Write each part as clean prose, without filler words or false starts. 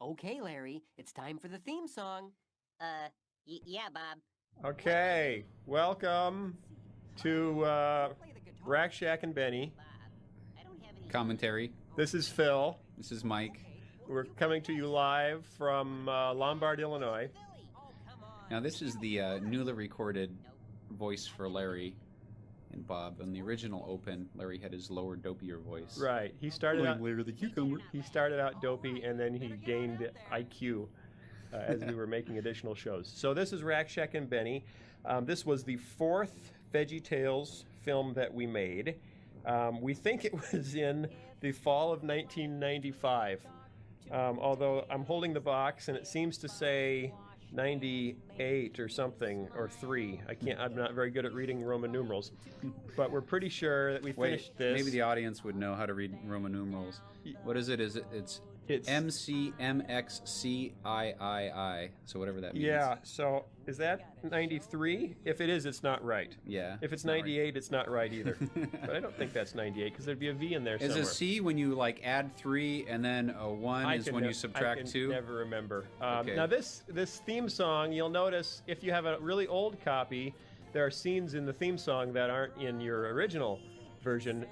Okay, Larry, it's time for the theme song. Yeah, Bob. Okay, welcome to Rack Shack and Benny. Commentary. This is Phil. This is Mike. We're coming to you live from Lombard, Illinois. Now this is the newly recorded voice for Larry and Bob. On the original Open, Larry had his lower, dopier voice. Right. He started out Larry the Cucumber. He started out dopey, and then he gained IQ as we were making additional shows. So this is Rack Shack and Benny. This was the fourth VeggieTales film that we made. We think it was in the fall of 1995. Although I'm holding the box and it seems to say 98 or something, or 3. I'm not very good at reading Roman numerals. But we're pretty sure that we finished this. Maybe the audience would know how to read Roman numerals. What is it? It's MCMXCIII. So whatever that means. Yeah, so is that 93? If it is, it's not right. Yeah. If it's 98, it's not right either. But I don't think that's 98 because there'd be a V in there somewhere. Is a C when you like add 3 and then a 1 is when you subtract 2? I never remember. Okay. Now this theme song, you'll notice if you have a really old copy, there are scenes in the theme song that aren't in your original version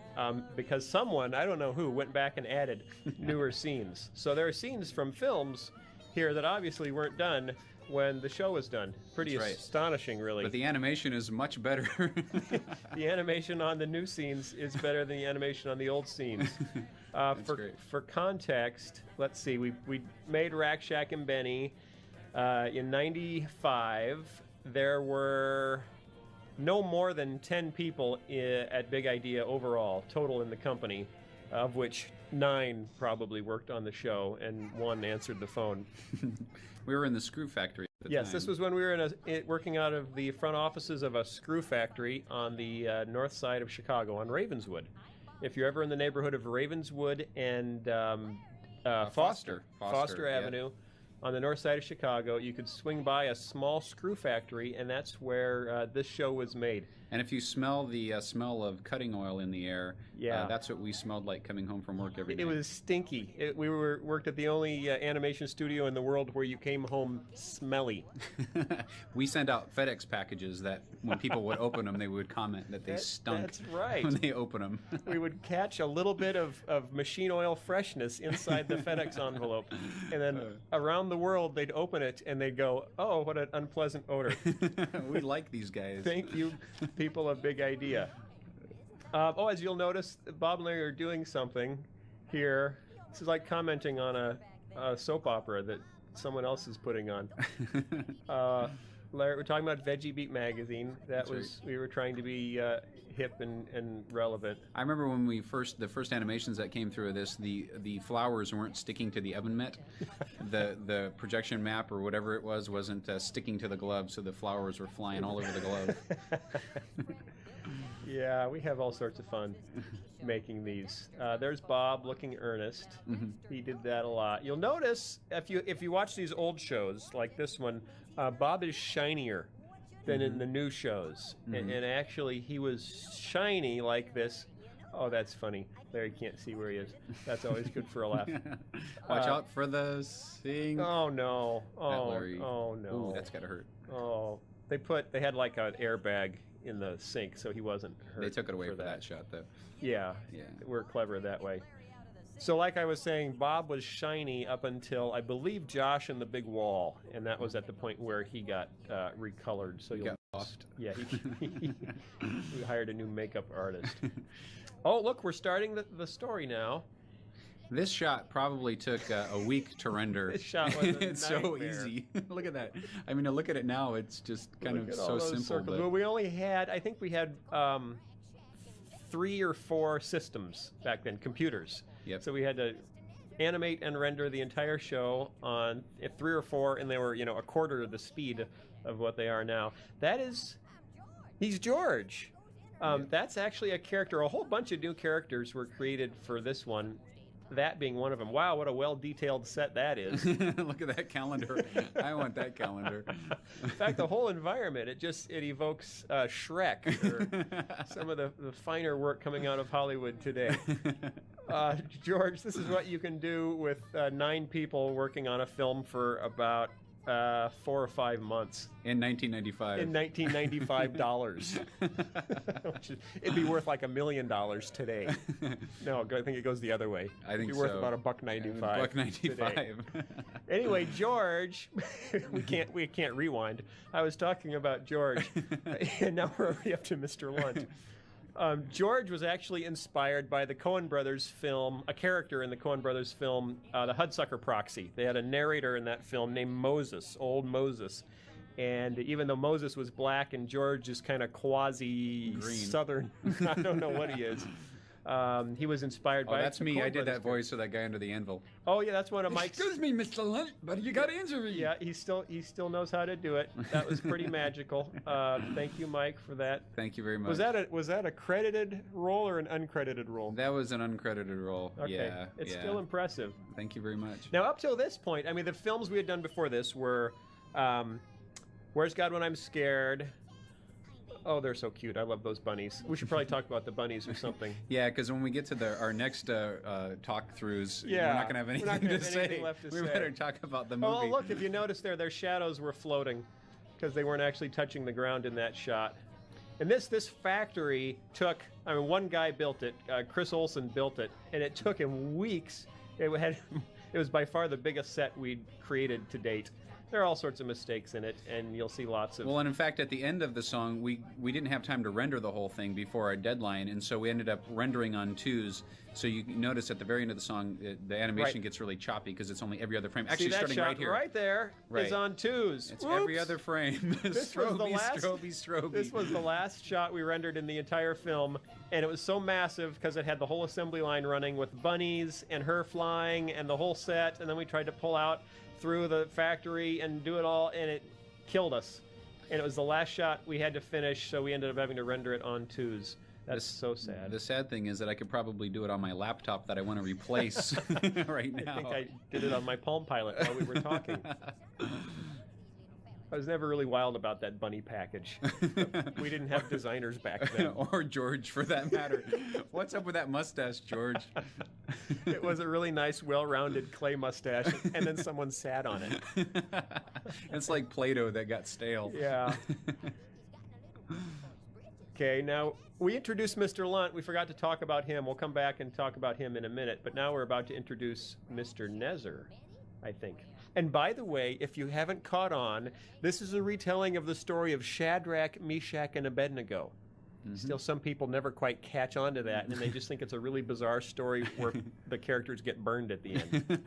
because someone, I don't know who, went back and added newer scenes. So there are scenes from films here that obviously weren't done when the show was done. Pretty astonishing, really. But the animation is much better. The animation on the new scenes is better than the animation on the old scenes. For context, let's see, we made Rack Shack and Benny in 95. There were no more than 10 people at Big Idea overall, total in the company, of which 9 probably worked on the show and 1 answered the phone. We were in the screw factory at the Yes, time. this was when we were working out of the front offices of a screw factory on the north side of Chicago on Ravenswood. If you're ever in the neighborhood of Ravenswood and Foster Avenue, on the north side of Chicago, you could swing by a small screw factory, and that's where this show was made. And if you smell the smell of cutting oil in the air, that's what we smelled like coming home from work every day. It was stinky. We worked at the only animation studio in the world where you came home smelly. We sent out FedEx packages that when people would open them, they would comment that they stunk. That's right. When they open them. We would catch a little bit of machine oil freshness inside the FedEx envelope, and then around the world they'd open it and they'd go, "Oh, what an unpleasant odor." We like these guys. Thank you, people of Big Idea. As you'll notice, Bob and Larry are doing something here. This is like commenting on a soap opera that someone else is putting on. Larry, we're talking about Veggie Beat magazine. We were trying to be hip and relevant. I remember when the first animations that came through this, the flowers weren't sticking to the oven mitt. The projection map or whatever it wasn't sticking to the glove, so the flowers were flying all over the glove. Yeah, we have all sorts of fun making these. There's Bob looking earnest. Mm-hmm. He did that a lot. You'll notice if you watch these old shows like this one, Bob is shinier than in the new shows. Mm-hmm. And actually, he was shiny like this. Oh, that's funny. Larry can't see where he is. That's always good for a laugh. Watch out for the sing. Oh, no. Oh, no. Ooh, that's gotta hurt. Oh, they had like an airbag in the sink, so he wasn't hurt. They took it away for that shot, though. Yeah, we're clever that way. So like I was saying, Bob was shiny up until, I believe, Josh and the Big Wall, and that was at the point where he got recolored. So he got lost. Yeah, we hired a new makeup artist. Oh, look, we're starting the story now. This shot probably took a week to render. This shot was a It's so easy. Look at that. I mean, to look at it now, it's just kind of so simple. Well, we only had, I think we had 3 or 4 systems back then, computers. Yep. So we had to animate and render the entire show on 3 or 4, and they were, a quarter of the speed of what they are now. He's George. That's actually a character. A whole bunch of new characters were created for this one. that being one of them. Wow, what a well-detailed set that is. Look at that calendar. I want that calendar. In fact, the whole environment, it evokes Shrek, or some of the finer work coming out of Hollywood today. George, this is what you can do with 9 people working on a film for about 4 or 5 months. In 1995. In 1995 dollars. It'd be worth like $1 million today. No, I think it goes the other way. I think it'd be worth so. about $1.95. $1.95. Anyway, George, we can't rewind. I was talking about George, and now we're already up to Mr. Lunt. George was actually inspired by the Coen Brothers film, a character in the Coen Brothers film, The Hudsucker Proxy. They had a narrator in that film named Moses, old Moses. And even though Moses was black and George is kind of quasi-southern, I don't know what he is. He was inspired by... that's me. I did that voice for that guy under the anvil. Oh, yeah, that's one of Mike's... Excuse me, Mr. Lunt, but you got to answer me. Yeah, he still knows how to do it. That was pretty magical. Thank you, Mike, for that. Thank you very much. Was that a credited role or an uncredited role? That was an uncredited role. Okay. Yeah. It's still impressive. Thank you very much. Now, up till this point, I mean, the films we had done before this were Where's God When I'm Scared? Oh, they're so cute. I love those bunnies. We should probably talk about the bunnies or something. Yeah, because when we get to our next talk-throughs, Yeah, we're not going to have we're not anything gonna to have say. anything left to We say. better talk about the movie. Oh, look, if you notice their shadows were floating because they weren't actually touching the ground in that shot. And this factory took, I mean, one guy built it, Chris Olsen built it, and it took him weeks. It was by far the biggest set we'd created to date. There are all sorts of mistakes in it, and you'll see lots of... Well, and in fact, at the end of the song, we didn't have time to render the whole thing before our deadline, and so we ended up rendering on 2s. So you notice at the very end of the song, the animation gets really choppy because it's only every other frame. Actually, see that starting shot right here. right there is on 2s. It's every other frame. This was the last, Stroby. This was the last shot we rendered in the entire film, and it was so massive because it had the whole assembly line running with bunnies and her flying and the whole set, and then we tried to pull out through the factory and do it all, and it killed us. And it was the last shot we had to finish, so we ended up having to render it on 2s. That's so sad. The sad thing is that I could probably do it on my laptop that I want to replace right now. I think I did it on my Palm Pilot while we were talking. I was never really wild about that bunny package. We didn't have designers back then. Or George, for that matter. What's up with that mustache, George? It was a really nice, well-rounded clay mustache, and then someone sat on it. It's like Play-Doh that got stale. Yeah. Okay, now we introduced Mr. Lunt. We forgot to talk about him. We'll come back and talk about him in a minute, but now we're about to introduce Mr. Nezer, I think. And by the way, if you haven't caught on, this is a retelling of the story of Shadrach, Meshach, and Abednego. Mm-hmm. Still, some people never quite catch on to that, and they just think it's a really bizarre story where the characters get burned at the end.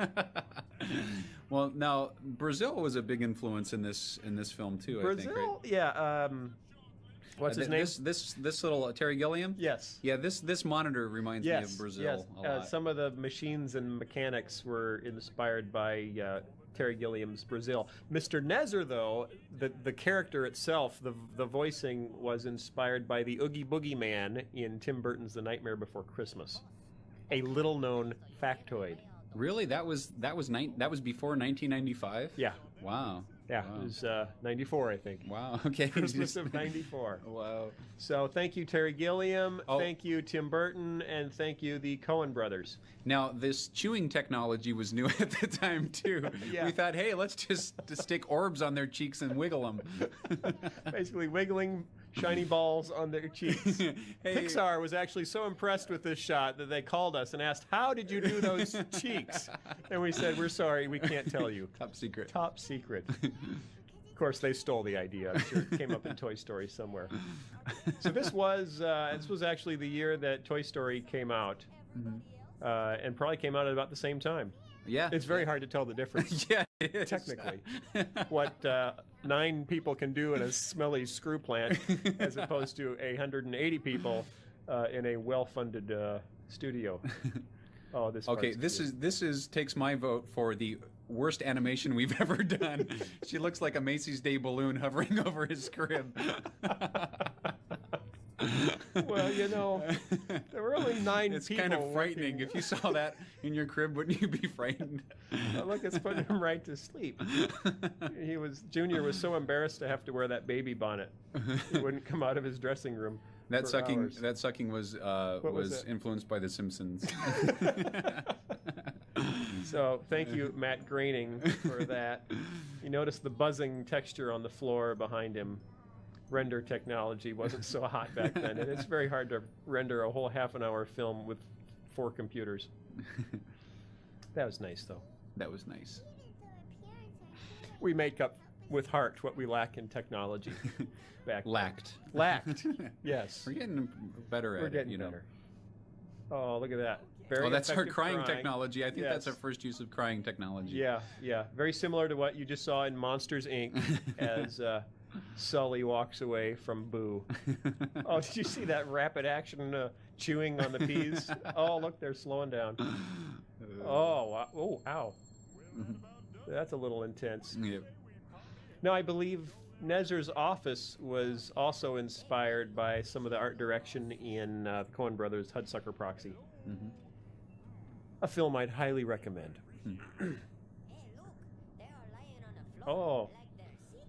Well, now, Brazil was a big influence in this film, too, I think, right? Brazil? Yeah. What's his name? This little Terry Gilliam? Yes. Yeah, this monitor reminds me of Brazil a lot. Some of the machines and mechanics were inspired by Terry Gilliam's Brazil. Mr. Nezer, though, the character itself, the voicing was inspired by the Oogie Boogie Man in Tim Burton's The Nightmare Before Christmas. A little-known factoid. Really? That was before 1995? Yeah. Wow. Yeah, wow. It was 94, I think. Wow, okay. Christmas of 94. Wow. So thank you, Terry Gilliam. Oh. Thank you, Tim Burton. And thank you, the Coen brothers. Now, this chewing technology was new at the time, too. Yeah. We thought, hey, let's just stick orbs on their cheeks and wiggle them. Basically wiggling shiny balls on their cheeks. Hey. Pixar was actually so impressed with this shot that they called us and asked, how did you do those cheeks? And we said, we're sorry, we can't tell you. Top secret. Top secret. Of course, they stole the idea. I'm sure it came up in Toy Story somewhere. So this was actually the year that Toy Story came out, and probably came out at about the same time. Yeah. It's very hard to tell the difference. Yeah, it is. Technically. What 9 people can do in a smelly screw plant as opposed to 180 people in a well-funded studio. Oh, this. Okay, this takes my vote for the worst animation we've ever done. She looks like a Macy's Day balloon hovering over his crib. Well, you know, there were only 9 It's people. kind of frightening. working. If you saw that in your crib, wouldn't you be frightened? Well, look, it's putting him right to sleep. Junior was so embarrassed to have to wear that baby bonnet. He wouldn't come out of his dressing room. That for sucking. hours. That sucking was was it? influenced by The Simpsons. So thank you, Matt Groening, for that. You notice the buzzing texture on the floor behind him. Render technology wasn't so hot back then, and it's very hard to render a whole half-an-hour film with 4 computers. That was nice, though. That was nice. We make up with heart what we lack in technology. Back then. Lacked. Yes. We're getting better We're at getting it, you know. better. Oh, look at that. Very Oh, that's our effective crying technology. I think that's Yes. our first use of crying technology. Yeah, yeah. Very similar to what you just saw in Monsters, Inc. as Sully walks away from Boo. Oh, did you see that rapid action chewing on the peas? Oh, look, they're slowing down. Oh, wow. Oh, ow. That's a little intense. Yep. Now, I believe Nezer's office was also inspired by some of the art direction in the Coen Brothers' Hudsucker Proxy. Mhm. A film I'd highly recommend. Oh,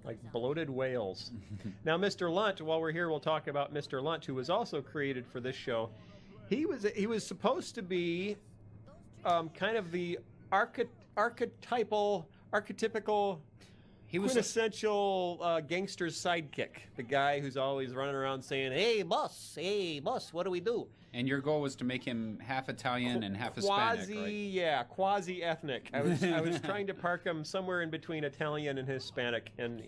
like bloated whales. Now, Mr. Lunt, while we're here, we'll talk about Mr. Lunt, who was also created for this show. He was supposed to be kind of the archetypical, He was quintessential gangster's sidekick. The guy who's always running around saying, hey, boss, what do we do? and your goal was to make him half Italian and half Hispanic, right? Yeah, quasi-ethnic. I was trying to park him somewhere in between Italian and Hispanic, and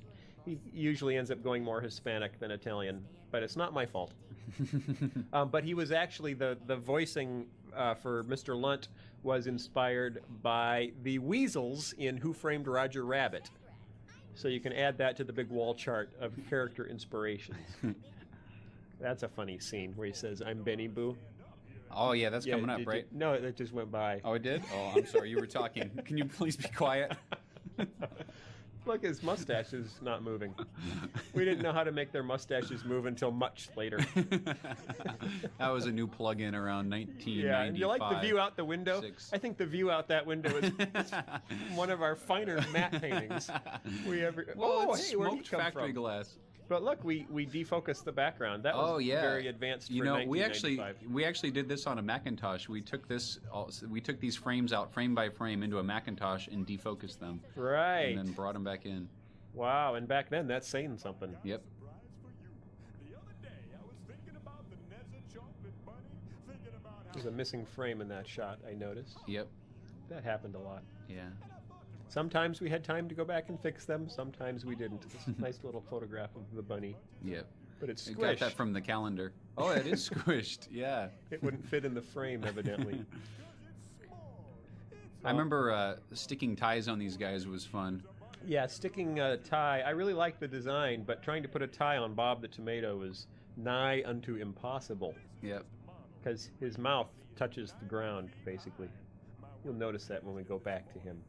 he usually ends up going more Hispanic than Italian, but it's not my fault. But he was actually the voicing for Mr. Lunt was inspired by the weasels in Who Framed Roger Rabbit. So you can add that to the big wall chart of character inspirations. That's a funny scene where he says, I'm Benny Boo. Oh yeah, that's coming up, right? No, it just went by. Oh, it did? Oh, I'm sorry, you were talking. Can you please be quiet? Look, his mustache is not moving. We didn't know how to make their mustaches move until much later. That was a new plug-in around 1995. Yeah, and you like the view out the window? 6. I think the view out that window is one of our finer matte paintings we ever. Well, it's hey, where'd he smoked come factory from? glass. But look, we defocused the background. That was Oh yeah, very advanced. You for know, we actually 1995. did this on a Macintosh. We took these frames out frame by frame into a Macintosh and defocused them, Right. and then brought them back in. Wow, and back then that's saying something. Yep. There's a missing frame in that shot, I noticed. Yep. That happened a lot. Yeah. Sometimes we had time to go back and fix them. Sometimes we didn't. It's a nice little photograph of the bunny, Yep. but it's I got squished. that from the calendar. Oh, it is squished. Yeah. It wouldn't fit in the frame, evidently. I remember sticking ties on these guys was fun. Yeah, sticking a tie. I really liked the design, but trying to put a tie on Bob the Tomato was nigh unto impossible Yep. because his mouth touches the ground, basically. You'll notice that when we go back to him.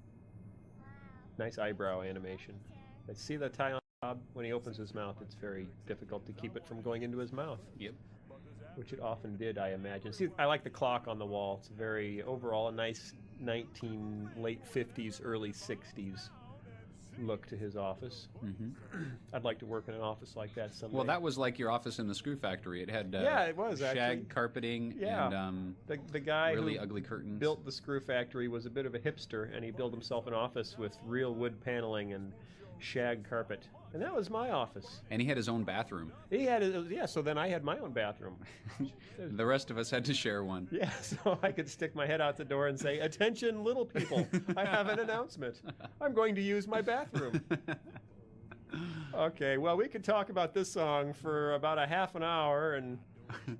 Nice eyebrow animation. I see the tie on Bob. When he opens his mouth, it's very difficult to keep it from going into his mouth, Yep. which it often did, I imagine. See, I like the clock on the wall. It's very, overall, a nice late 50s, early 60s look to his office. hmm I'd like to work in an office like that someday. Well, that was like your office in the screw factory. It had Yeah, it was, shag actually. carpeting Yeah. and the guy really who ugly curtains. built the screw factory was a bit of a hipster, and he built himself an office with real wood paneling and shag carpet. And that was my office. And he had his own bathroom. He had, so then I had my own bathroom. The rest of us had to share one. Yeah, so I could stick my head out the door and say, attention, little people, I have an announcement. I'm going to use my bathroom. Okay, well, we could talk about this song for about a half an hour,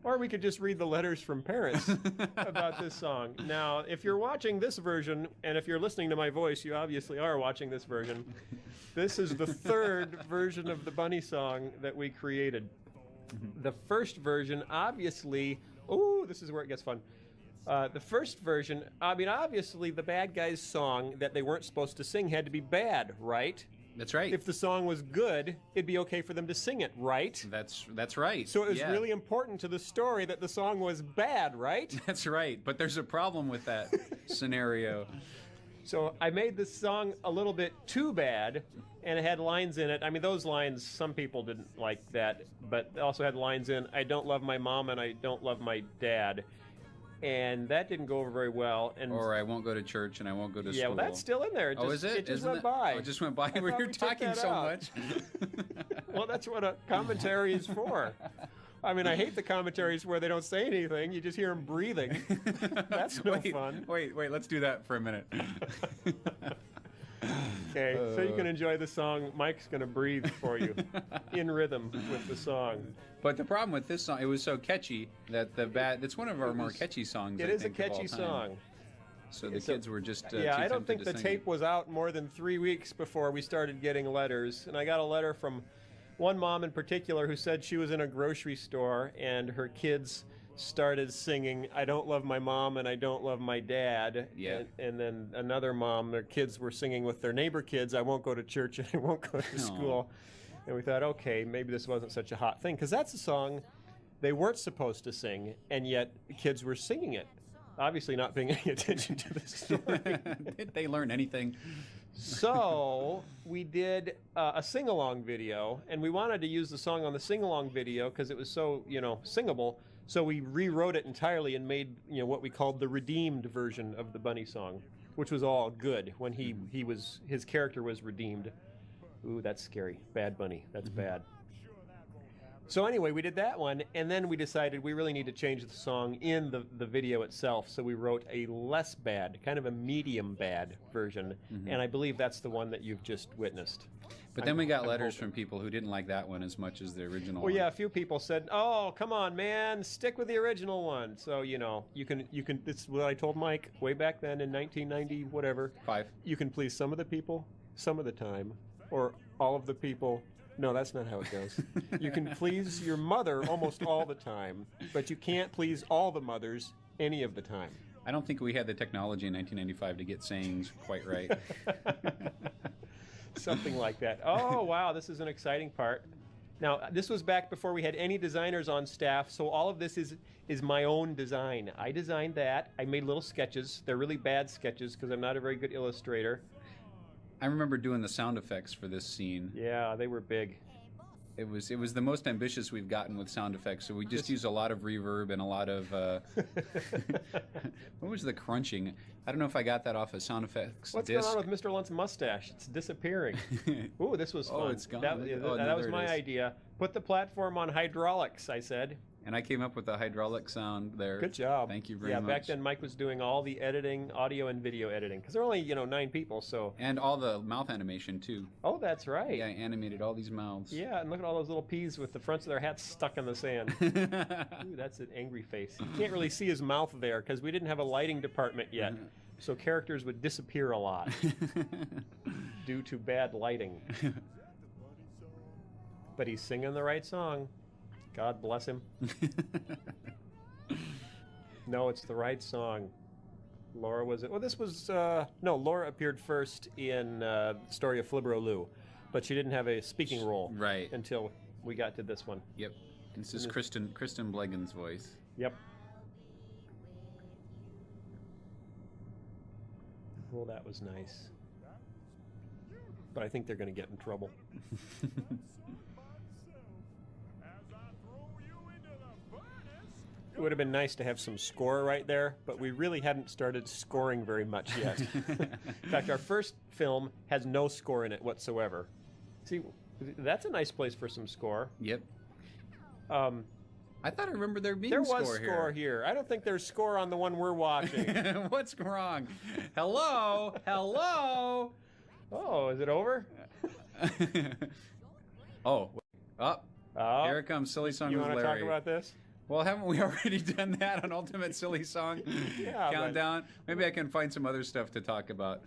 or we could just read the letters from parents about this song. Now, if you're watching this version, and if you're listening to my voice, you obviously are watching this version. This is the third version of the Bunny song that we created. The first version, obviously, this is where it gets fun. The first version, I mean, obviously the bad guys' song that they weren't supposed to sing had to be bad, right? That's right. If the song was good, it'd be okay for them to sing it, right? That's right. So it was Yeah. really important to the story that the song was bad, right? That's right. But there's a problem with that scenario. So I made this song a little bit too bad, and it had lines in it. I mean, those lines, some people didn't like that, but it also had lines in, I don't love my mom and I don't love my dad. And that didn't go over very well. And Or I won't go to church and I won't go to yeah, school. well, that's still in there. Oh, is it? It just Isn't went it? by. Oh, it just went by I where thought you're we took talking that so out. much. Well, that's what a commentary is for. I mean, I hate the commentaries where they don't say anything. You just hear them breathing. That's no fun. Wait, let's do that for a minute. Okay, so you can enjoy the song. Mike's going to breathe for you in rhythm with the song. But the problem with this song, it was so catchy that it's one of our more catchy songs. It I is a think, of all catchy time. song. So the It's a- kids were just Yeah, too I don't tempted think to the sing tape it. was out more than 3 weeks before we started getting letters. And I got a letter from one mom in particular who said she was in a grocery store and her kids started singing, I don't love my mom and I don't love my dad. Yeah. And then another mom, their kids were singing with their neighbor kids, I won't go to church and I won't go to school. And we thought, okay, maybe this wasn't such a hot thing. Because that's a song they weren't supposed to sing, and yet kids were singing it. Obviously not paying any attention to the story. Did they learn anything? So we did a sing-along video, and we wanted to use the song on the sing-along video because it was so, singable. So we rewrote it entirely and made, what we called the redeemed version of the bunny song, which was all good when his character was redeemed. Ooh, that's scary. Bad bunny. That's bad. So anyway, we did that one, and then we decided we really need to change the song in the video itself. So we wrote a less bad, kind of a medium bad version, and I believe that's the one that you've just witnessed. But then we got letters from people who didn't like that one as much as the original Well, one. yeah, a few people said, "Oh, come on, man, stick with the original one." So you can. This is what I told Mike way back then in 1990, whatever. 5. You can please some of the people, some of the time, or all of the people. No, that's not how it goes. You can please your mother almost all the time, but you can't please all the mothers any of the time. I don't think we had the technology in 1995 to get sayings quite right. Something like that. Oh, wow, this is an exciting part. Now, this was back before we had any designers on staff, so all of this is my own design. I designed that. I made little sketches. They're really bad sketches because I'm not a very good illustrator. I remember doing the sound effects for this scene. Yeah, they were big. It was the most ambitious we've gotten with sound effects. So we just used a lot of reverb and a lot of what was the crunching? I don't know if I got that off a sound effects What's disc. going on with Mr. Lunt's mustache? It's disappearing. Ooh, this was fun. Oh, it's gone. That, Oh, that no, was there it my is. idea. Put the platform on hydraulics, I said. And I came up with the hydraulic sound there. Good job. Thank you very Yeah, much. back then Mike was doing all the editing, audio and video editing, because there were only 9 people. So. And all the mouth animation too. Oh, that's right. Yeah, I animated all these mouths. Yeah, and look at all those little peas with the fronts of their hats stuck in the sand. Ooh, that's an angry face. You can't really see his mouth there because we didn't have a lighting department yet. So characters would disappear a lot due to bad lighting. But he's singing the right song. God bless him. No, it's the right song. Laura was it? Well, this was no. Laura appeared first in the story of Flibber Lou, but she didn't have a speaking role Right. until we got to this one. Yep. This is Kristen Blegan's voice. Yep. Well, that was nice. But I think they're going to get in trouble. It would have been nice to have some score right there, but we really hadn't started scoring very much yet. In fact, our first film has no score in it whatsoever. See, that's a nice place for some score. Yep. I thought I remember there being There score was score here. I don't think there's score on the one we're watching. What's wrong? Hello? Hello? Oh, is it over? Oh, wait. Up. Oh, Here it comes. Silly Song you with want to Larry. talk about this? Well, haven't we already done that on Ultimate Silly Song Yeah, Countdown? Maybe I can find some other stuff to talk about.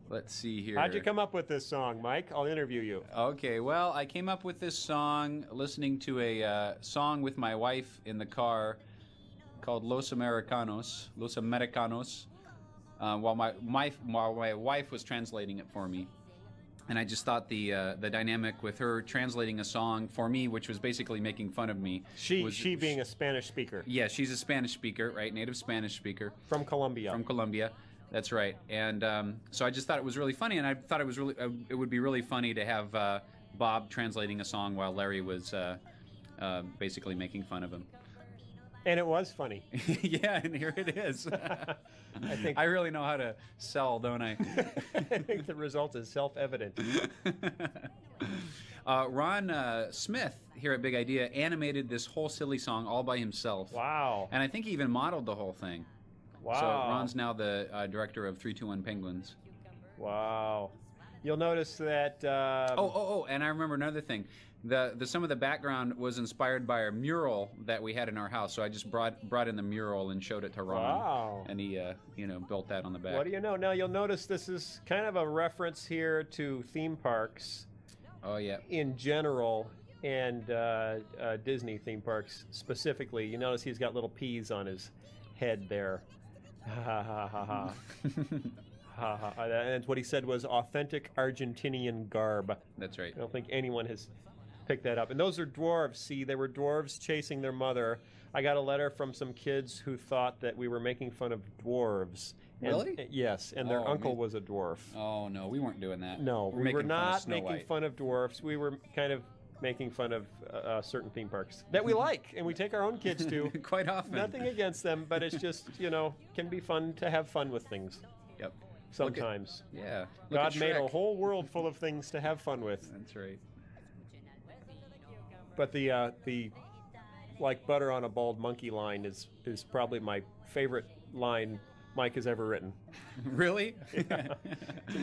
Let's see here. How'd you come up with this song, Mike? I'll interview you. Okay, well, I came up with this song listening to a song with my wife in the car called Los Americanos, while my wife was translating it for me. And I just thought the dynamic with her translating a song for me, which was basically making fun of me. She being a Spanish speaker. Yeah, she's a Spanish speaker, right? Native Spanish speaker. From Colombia. From Colombia, that's right. And so I just thought it was really funny, and I thought it would be really funny to have Bob translating a song while Larry was basically making fun of him. And it was funny. Yeah, and here it is. I really know how to sell, don't I? I think the result is self-evident. Ron Smith here at Big Idea animated this whole silly song all by himself. Wow. And I think he even modeled the whole thing. Wow. So Ron's now the director of 321 Penguins. Wow. You'll notice that... and I remember another thing. Some of the background was inspired by a mural that we had in our house, so I just brought in the mural and showed it to Ron. Wow. And he built that on the back. What do you know? Now you'll notice this is kind of a reference here to theme parks. Oh yeah. In general, and Disney theme parks specifically. You notice he's got little peas on his head there. Ha ha ha ha. Ha ha. And what he said was authentic Argentinian garb. That's right. I don't think anyone has picked that up. And those are dwarves. See, they were dwarves chasing their mother. I got a letter from some kids who thought that we were making fun of dwarves. Really? Yes, and their uncle was a dwarf. Oh, no, we weren't doing that. No, we were not making fun of dwarfs. We were kind of making fun of certain theme parks that we like, and we take our own kids to. Quite often. Nothing against them, but it's just, can be fun to have fun with things. Yep. Sometimes. Yeah. God made a whole world full of things to have fun with. That's right. But the like butter on a bald monkey line is probably my favorite line Mike has ever written. Really? Yeah.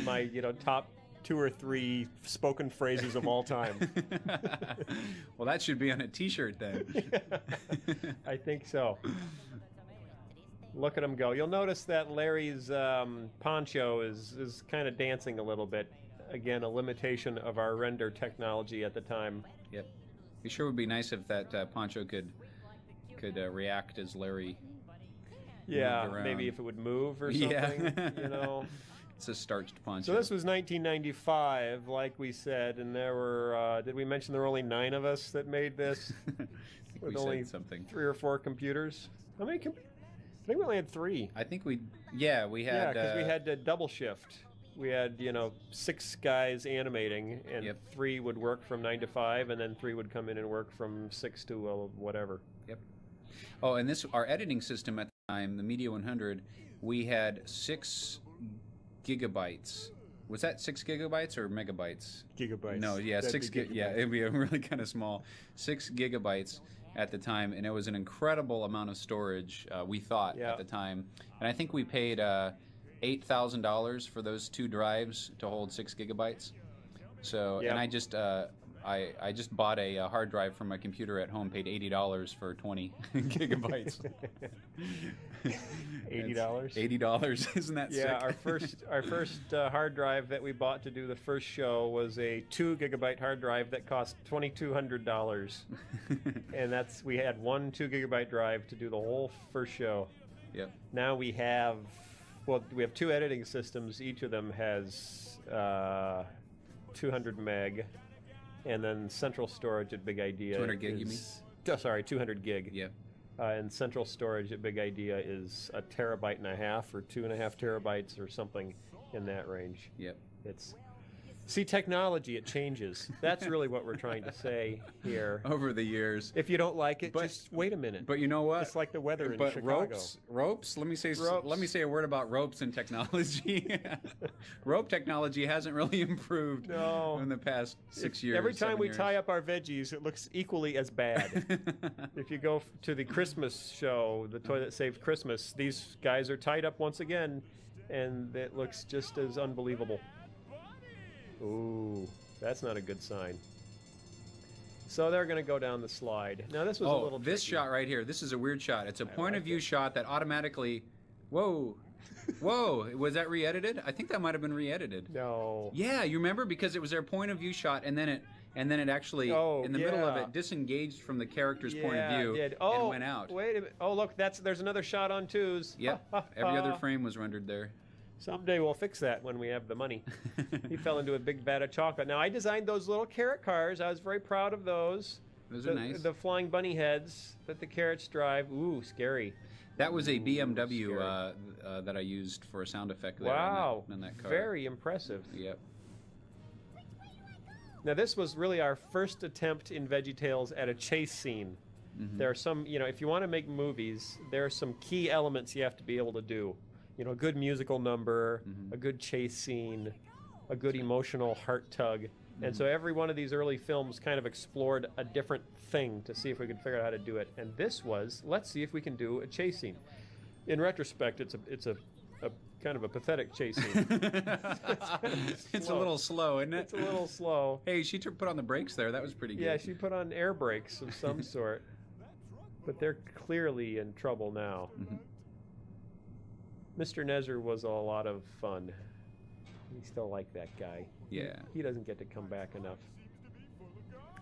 My top 2 or 3 spoken phrases of all time. Well, that should be on a T-shirt then. I think so. Look at him go. You'll notice that Larry's poncho is kind of dancing a little bit. Again, a limitation of our render technology at the time. Yep. It sure would be nice if that poncho could react as Larry. Yeah, maybe if it would move or something. Yeah. It's a starched poncho. So this was 1995, like we said, and there were. Did we mention there were only 9 of us that made this? I think with we only said something. 3 or 4 computers. How many? I think we only had 3. I think we had. Yeah, because we had to double shift. We had 6 guys animating, and 3 would work from 9 to 5, and then 3 would come in and work from 6 to whatever. Yep. Oh, and our editing system at the time, the Media 100, we had 6 gigabytes. Was that 6 gigabytes or megabytes? Gigabytes. No, yeah, 6 gigabytes. Yeah, it'd be a really kind of small 6 gigabytes at the time, and it was an incredible amount of storage. We thought at the time, and I think we paid $8,000 for those 2 drives to hold 6 gigabytes. So, and I just bought a hard drive from my computer at home, paid $80 for 20 gigabytes. $80? $80, isn't that sick? Yeah, our first hard drive that we bought to do the first show was a 2 gigabyte hard drive that cost $2,200. And we had one 2 gigabyte drive to do the whole first show. Yep. Now we have 2 editing systems. Each of them has 200 meg, and then central storage at Big Idea 200 gig, you mean? Sorry, 200 gig. Yeah. And central storage at Big Idea is 1.5 terabytes or 2.5 terabytes or something in that range. Yep. See, technology, it changes. That's really what we're trying to say here. Over the years. If you don't like it, just wait a minute. But you know what? It's like the weather in Chicago. Ropes. Let me say a word about ropes and technology. Rope technology hasn't really improved in the past 6 years. Every time we tie up our veggies, it looks equally as bad. If you go to the Christmas show, the Toy That Saved Christmas, these guys are tied up once again, and it looks just as unbelievable. Ooh, that's not a good sign. So they're going to go down the slide. Now this was a little tricky. This shot right here. This is a weird shot. It's a point of view shot that automatically. Whoa, was that re-edited? I think that might have been re-edited. No. Yeah, you remember because it was their point of view shot, and then it actually in the middle of it disengaged from the character's point of view and went out. Wait a minute. Oh, look, there's another shot on 2s. Yep. Every other frame was rendered there. Someday we'll fix that when we have the money. He fell into a big vat of chocolate. Now, I designed those little carrot cars. I was very proud of those. Those are nice. The flying bunny heads that the carrots drive. Ooh, scary. That was a BMW that I used for a sound effect there wow. on that car. Very impressive. Yep. Now, this was really our first attempt in VeggieTales at a chase scene. There are some, if you want to make movies, there are some key elements you have to be able to do. A good musical number, a good chase scene, a good emotional heart tug. And so every one of these early films kind of explored a different thing to see if we could figure out how to do it. And this was, let's see if we can do a chase scene. In retrospect, it's a kind of a pathetic chase scene. It's a little slow, isn't it? It's a little slow. Hey, she put on the brakes there. That was pretty good. Yeah, she put on air brakes of some sort. But they're clearly in trouble now. Mr. Nezer was a lot of fun. We still like that guy. Yeah. He doesn't get to come back enough.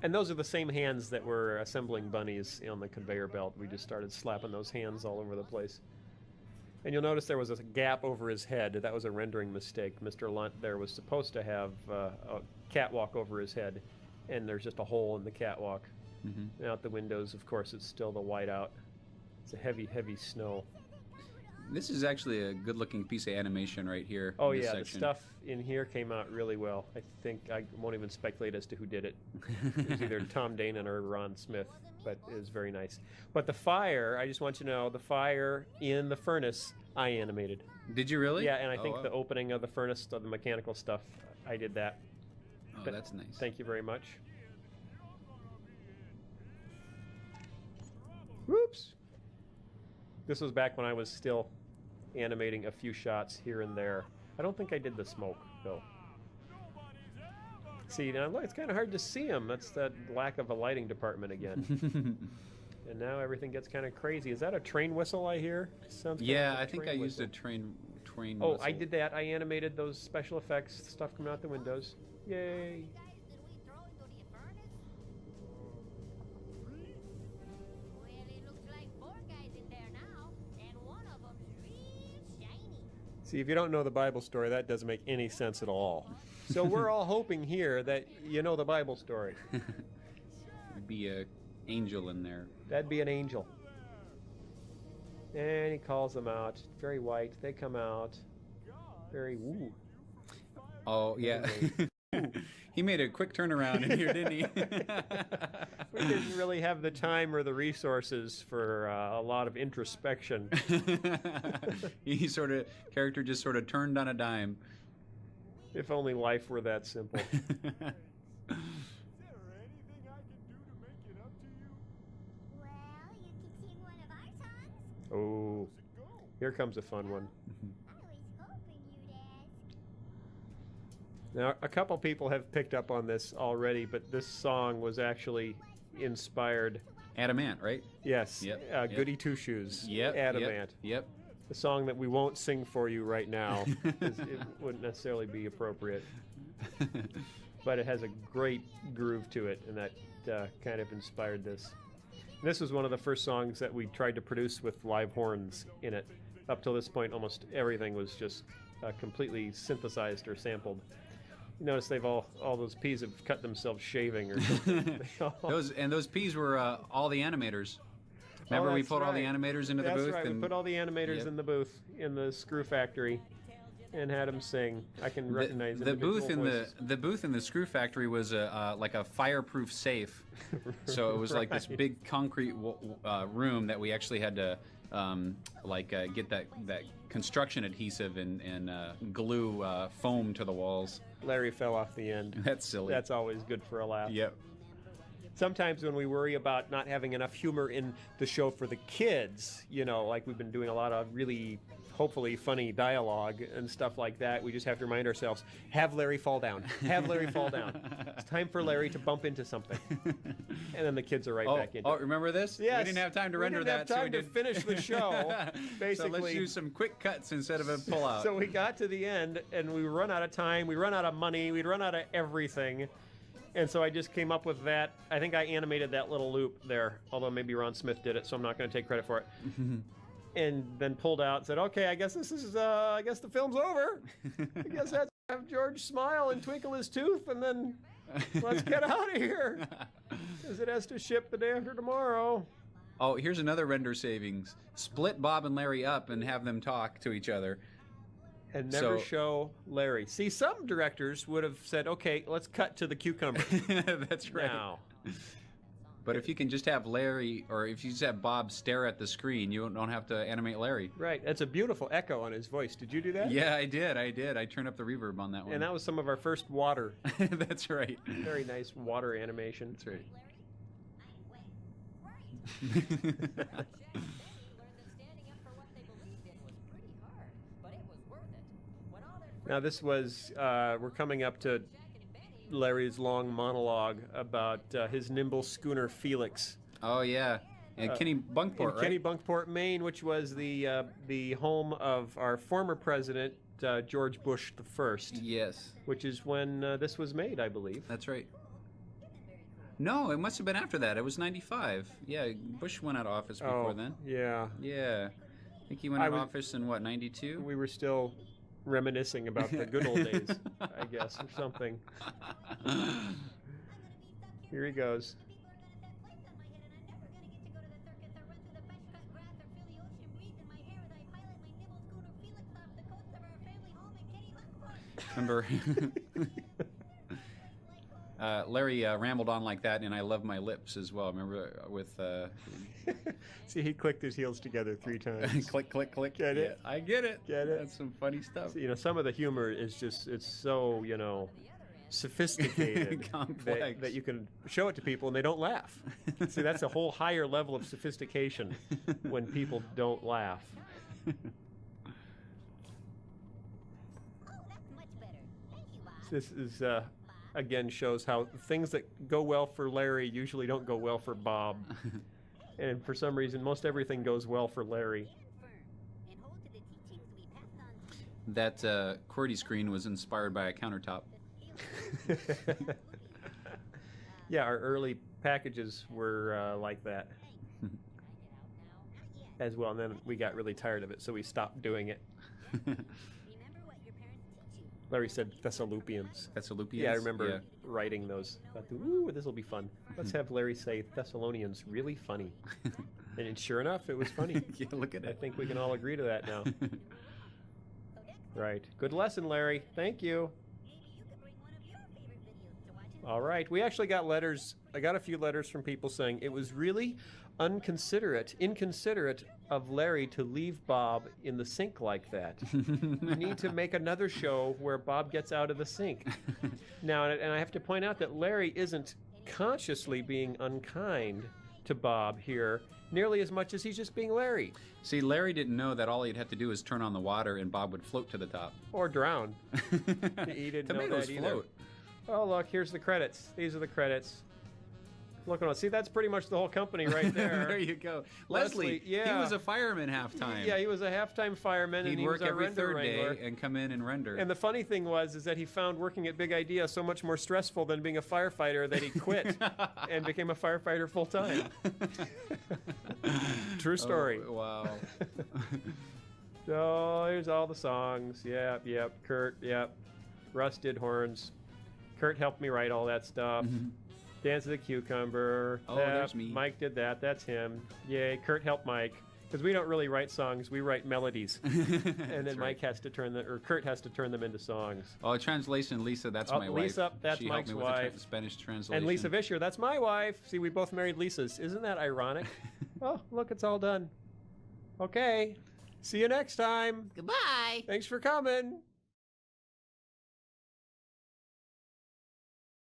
And those are the same hands that were assembling bunnies on the conveyor belt. We just started slapping those hands all over the place. And you'll notice there was a gap over his head. That was a rendering mistake. Mr. Lunt there was supposed to have a catwalk over his head, and there's just a hole in the catwalk. And out the windows, of course, it's still the whiteout. It's a heavy, heavy snow. This is actually a good-looking piece of animation right here. Oh, in this yeah, section. the stuff in here came out really well. I think I won't even speculate as to who did it. It was either Tom Danon or Ron Smith, but it was very nice. But the fire, I just want you to know, the fire in the furnace, I animated. Did you really? Yeah, and I Oh, think wow. the opening of the furnace, of the mechanical stuff, I did that. Oh, But that's nice. Thank you very much. Whoops. This was back when I was still animating a few shots here and there. I don't think I did the smoke, though. See, now look, it's kind of hard to see them. That's that lack of a lighting department again. And now everything gets kind of crazy. Is that a train whistle I hear? Sounds kind Yeah, of like I think I train used a whistle. train Oh, whistle. I did that. I animated those special effects stuff coming out the windows. Yay. See, if you don't know the Bible story, that doesn't make any sense at all. So we're all hoping here that you know the Bible story. There'd be a angel in there. That'd be an angel. And he calls them out. Very white. They come out. Very woo. Oh, yeah. He made a quick turnaround in here, didn't he? We didn't really have the time or the resources for a lot of introspection. Character just sort of turned on a dime. If only life were that simple. Oh, here comes a fun one. Now, a couple people have picked up on this already, but this song was actually inspired. Adamant, right? Yes, Yep, Goody Two Shoes. Yep. Adamant. Yep. The song that we won't sing for you right now, 'cause it wouldn't necessarily be appropriate. But it has a great groove to it, and that kind of inspired this. This was one of the first songs that we tried to produce with live horns in it. Up till this point, almost everything was just completely synthesized or sampled. You notice they've all those peas have cut themselves shaving or something. Those P's were all the animators. Remember we that's put all the right. animators into the That's booth? right. We and put all the animators Yep. in the booth in the screw factory, and had them sing. I can recognize the booth in voices. the booth in the screw factory was like a fireproof safe. So it was like this Right. big concrete room that we actually had to get that construction adhesive and glue foam to the walls. Larry fell off the end. That's silly. That's always good for a laugh. Yep. Sometimes when we worry about not having enough humor in the show for the kids, like we've been doing a lot of really, hopefully, funny dialogue and stuff like that, we just have to remind ourselves, have Larry fall down. Have Larry fall down. It's time for Larry to bump into something. And then the kids are right back into it. Remember this? Yes. We didn't have time to render We that. didn't have time to finish the show, basically. So let's do some quick cuts instead of a pull-out. So we got to the end, and we run out of time, we run out of money, we'd run out of everything. And so I just came up with that. I think I animated that little loop there, although maybe Ron Smith did it, so I'm not going to take credit for it. and then pulled out and said, "Okay, I guess this is I guess the film's over. I guess I have George smile and twinkle his tooth, and then let's get out of here, because it has to ship the day after tomorrow." Oh, here's another render savings. Split Bob and Larry up and have them talk to each other. And never show Larry. See, some directors would have said, "Okay, let's cut to the cucumber." That's right. Now. But if you can just have Larry, or if you just have Bob stare at the screen, you don't have to animate Larry. Right. That's a beautiful echo on his voice. Did you do that? Yeah, I did. I turned up the reverb on that one. And that was some of our first water. That's right. Very nice water animation. That's right. Now this was, we're coming up to Larry's long monologue about his nimble schooner Felix. Oh yeah, and Kenny Bunkport, right? Kenny Bunkport, Maine, which was the home of our former president George Bush the First. Yes. Which is when this was made, I believe. That's right. No, it must have been after that. It was 95. Yeah, Bush went out of office before then. Yeah. Yeah. I think he went out of office in, what, 92? We were still reminiscing about the good old days, I guess, or something. Here he goes. Remember, Larry rambled on like that, and I love my lips as well. Remember with... See, he clicked his heels together 3 times. Click, click, click. Get it? I get it. Get it? That's some funny stuff. See, some of the humor is just, it's so, sophisticated complex that you can show it to people and they don't laugh. See, that's a whole higher level of sophistication when people don't laugh. This is, again, shows how things that go well for Larry usually don't go well for Bob. And for some reason, most everything goes well for Larry. That QWERTY screen was inspired by a countertop. Yeah, our early packages were like that as well, and then we got really tired of it, so we stopped doing it. Larry said Thessalonians. Thessalonians? Yeah, I remember writing those. Thought, ooh, this will be fun. Let's have Larry say Thessalonians really funny. And sure enough, it was funny. Yeah, look at it. I think we can all agree to that now. Right. Good lesson, Larry. Thank you. All right. We actually got letters. I got a few letters from people saying it was really inconsiderate of Larry to leave Bob in the sink like that. You need to make another show where Bob gets out of the sink. Now, and I have to point out that Larry isn't consciously being unkind to Bob here nearly as much as he's just being Larry. See, Larry didn't know that all he'd have to do is turn on the water and Bob would float to the top. Or drown. He didn't know that either. Float. Oh, look, here's the credits. These are the credits. Look on. See, that's pretty much the whole company right there. There you go. Leslie, yeah. He was a fireman half-time. Yeah, he was a half-time fireman, and He'd he work was our every render third wrangler. day and come in and render. And the funny thing is that he found working at Big Idea so much more stressful than being a firefighter that he quit and became a firefighter full-time. True story. Oh, wow. So here's all the songs. Yep. Kurt, yep. Russ did horns. Kurt helped me write all that stuff. Dance of the Cucumber. Oh, there's me. Mike did that. That's him. Yay. Kurt helped Mike. Because we don't really write songs. We write melodies. And then Mike has to turn them, or Kurt has to turn them into songs. Oh, translation, Lisa, that's my wife. Lisa, that's she Mike's helped me with wife. The Spanish translation. And Lisa Vischer, that's my wife. See, we both married Lisas. Isn't that ironic? Oh, look, it's all done. Okay. See you next time. Goodbye. Thanks for coming.